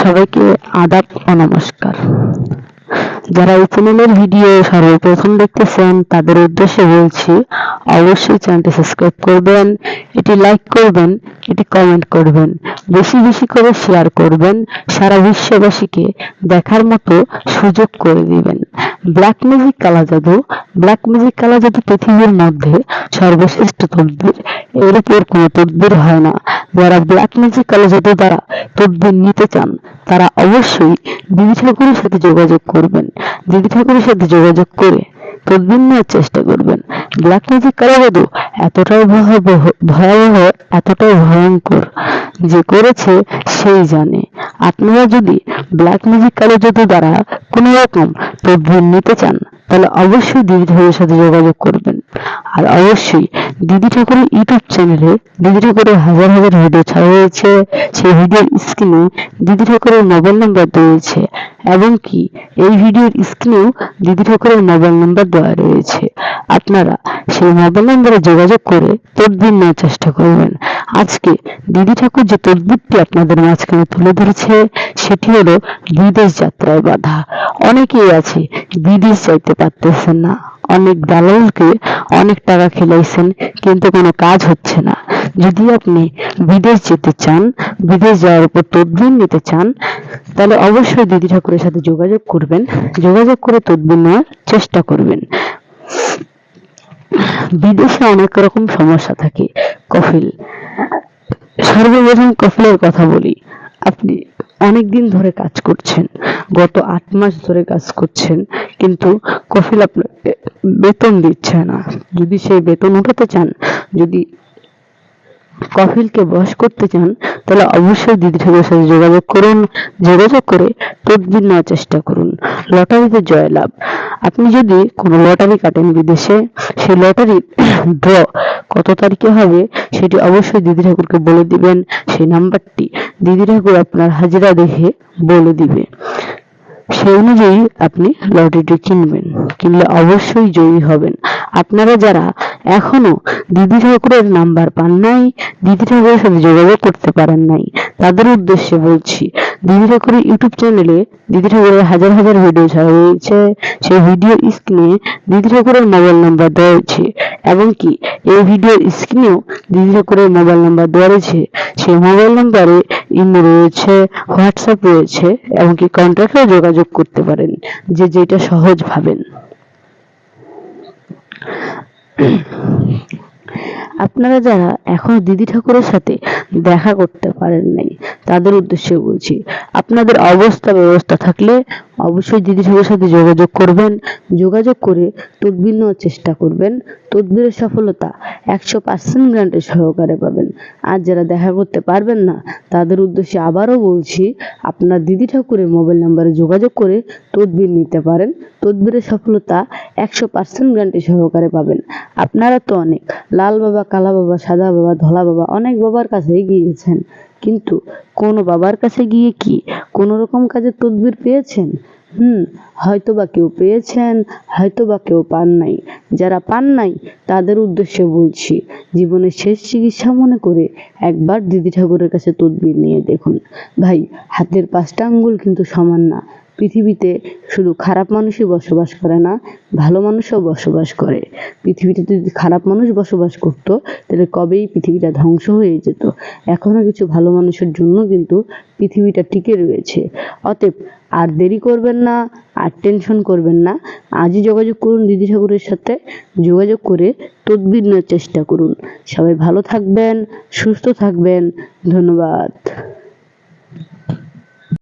সবাইকে আদাব ও নমস্কার। যারা এই চ্যানেলের ভিডিও সর্বপ্রথম দেখতেছেন তাদের উদ্দেশ্যে বলছি, অবশ্যই চ্যানেলটি সাবস্ক্রাইব করবেন, এটি লাইক করবেন, এটি কমেন্ট করবেন, বেশি বেশি করে শেয়ার করবেন, সারা বিশ্ববাসীকে দেখার মতো সুযোগ করে দিবেন। ব্ল্যাক ম্যাজিক কালা জাদু পৃথিবীর মধ্যে সর্বশ্রেষ্ঠ তদবির, এর উপর কোনো তদবির হয় না। যারা ব্ল্যাক ম্যাজিক কালা জাদু দ্বারা তদবির নিতে চান তারা অবশ্যই দিদি ঠাকুরের সাথে যোগাযোগ করবেন। দিদি ঠাকুরের সাথে যোগাযোগ করে তদবির নেওয়ার চেষ্টা করবেন। ব্ল্যাক ম্যাজিক কালা জাদু এতটাই ভয়াবহ, এতটাই ভয়ঙ্কর, যে করেছে সেই জানে। আপনারা যদি ব্ল্যাক ম্যাজিক কালা জাদু দ্বারা কোনো রকম তদবির নিতে চান তাহলে অবশ্যই দিদি ঠাকুরের সাথে যোগাযোগ করবেন। আর অবশ্যই দিদি ঠাকুরের ইউটিউব চ্যানেলে দিদি ঠাকুরের হাজার হাজার ভিডিও ছাড়া হয়েছে, সেই ভিডিওর স্ক্রিনে দিদি ঠাকুরের মোবাইল নাম্বার রয়েছে, এবং কি এই ভিডিওর স্ক্রিনেও দিদি ঠাকুরের মোবাইল নাম্বার দেওয়া রয়েছে। আপনারা সেই মোবাইল নাম্বারে যোগাযোগ করে তদবির নেওয়ার চেষ্টা করবেন। আজকে দিদি ঠাকুর যে তদবিরটি আপনাদের মাঝখানে তুলে ধরেছে সেটি হলো বিদেশ যাত্রায় বাধা। অনেকেই আছে বিদেশ যাইতে পারতেছেন না, অনেক দালালকে অনেক টাকা খেলাইছেন কিন্তু কোনো কাজ হচ্ছে না। যদি আপনি বিদেশ যেতে চান, বিদেশ যাওয়ার উপর তদবির নিতে চান, তাহলে অবশ্যই দিদি ঠাকুরের সাথে যোগাযোগ করবেন, যোগাযোগ করে তদবির নেওয়ার চেষ্টা করবেন। বিদেশে অনেক রকম সমস্যা থাকে। কফিল, সর্বপ্রথম কফিলের কথা বলি। আপনি অনেকদিন ধরে কাজ করছেন, গত 8 মাস ধরে কাজ করছেন, কিন্তু কফিল আপনাকে বেতন দিচ্ছে না। যদি সেই বেতন উঠাতে চান, যদি কফিলকে বশ করতে চান, তাহলে অবশ্যই দিদি ঠাকুরের সাথে যোগাযোগ করুন, যোগাযোগ করে তদবির নেওয়ার চেষ্টা করুন। লটারিতে জয়লাভ। আপনি যদি কোনো লটারি কাটেন বিদেশে, সেই লটারির ড্র কত তারিখে হবে সেটি অবশ্যই দিদি ঠাকুরকে বলে দিবেন। সেই নাম্বারটি দিদি ঠাকুর আপনার হাজিরা দেখে বলে দিবে, সেই অনুযায়ী আপনি লটারিটি কিনবেন, কিনলে অবশ্যই জয়ী হবেন। আপনারা যারা এখনো দিদি ঠাকুরের নাম্বার পান নাই, দিদি ঠাকুরের সাথে যোগাযোগ করতে পারেন নাই, তাদের উদ্দেশ্যে বলছি, দিদি ঠাকুরের ইউটিউব চ্যানেলে দিদি ঠাকুরের হাজার হাজার ভিডিও ছাড়া রয়েছে, সেই ভিডিও স্ক্রিনে দিদি ঠাকুরের মোবাইল নাম্বার দেওয়া হয়েছে, এবং কি এই ভিডিওর স্ক্রিনেও দিদি ঠাকুরের মোবাইল নাম্বার দেওয়া রয়েছে। সেই মোবাইল নাম্বারে ইমো রয়েছে, হোয়াটসঅ্যাপ রয়েছে, এবং কি কন্ট্যাক্টে যোগাযোগ করতে পারেন, যে যেটা সহজ ভাবেন। আপনারা যারা এখনো দিদি ঠাকুরের সাথে দেখা করতে পারেন নাই তাদের উদ্দেশ্যে বলছি, আপনাদের অবস্থা ব্যবস্থা থাকলে অবশ্যই দিদি ঠাকুরের সাথে যোগাযোগ করবেন, যোগাযোগ করে তদবির নেওয়ার চেষ্টা করবেন। তদবিরের সফলতা 100% গ্যারান্টি সহকারে পাবেন। আর যারা দেখা করতে পারবেন না তাদের উদ্দেশ্যে আবারও বলছি, আপনার দিদি ঠাকুরের মোবাইল নাম্বারে যোগাযোগ করে তদবির নিতে পারেন। তদবিরের সফলতা 100% গ্যারান্টি সহকারে পাবেন। আপনারা তো অনেক লাল বাবা, কালা বাবা, সাদা বাবা, ধলা বাবা, অনেক বাবার কাছেই গিয়েছেন, কিন্তু কোন বাবার কাছে গিয়ে কি কোন রকম কাজের তদবির পেয়েছেন? হয়তো বা কেউ পেয়েছেন, হয়তো বা কেউ পান নাই। যারা পান নাই তাদের উদ্দেশ্যে বলছি, জীবনের শেষ চিকিৎসা মনে করে একবার দিদি ঠাকুরের কাছে তদবির নিয়ে দেখুন। ভাই, হাতের 5টা আঙ্গুল কিন্তু সমান না। পৃথিবীতে শুধু খারাপ মানুষই বসবাস করে না, ভালো মানুষও বসবাস করে। পৃথিবীতে যদি খারাপ মানুষ বসবাস করতো তাহলে কবেই পৃথিবীটা ধ্বংস হয়ে যেত। এখনো কিছু ভালো মানুষের জন্য কিন্তু পৃথিবীটা টিকে রয়েছে। অতএব আর দেরি করবেন না, আর টেনশন করবেন না, আজই যোগাযোগ করুন দিদি ঠাকুরের সাথে, যোগাযোগ করে তদবির নেওয়ার চেষ্টা করুন। সবাই ভালো থাকবেন, সুস্থ থাকবেন। ধন্যবাদ।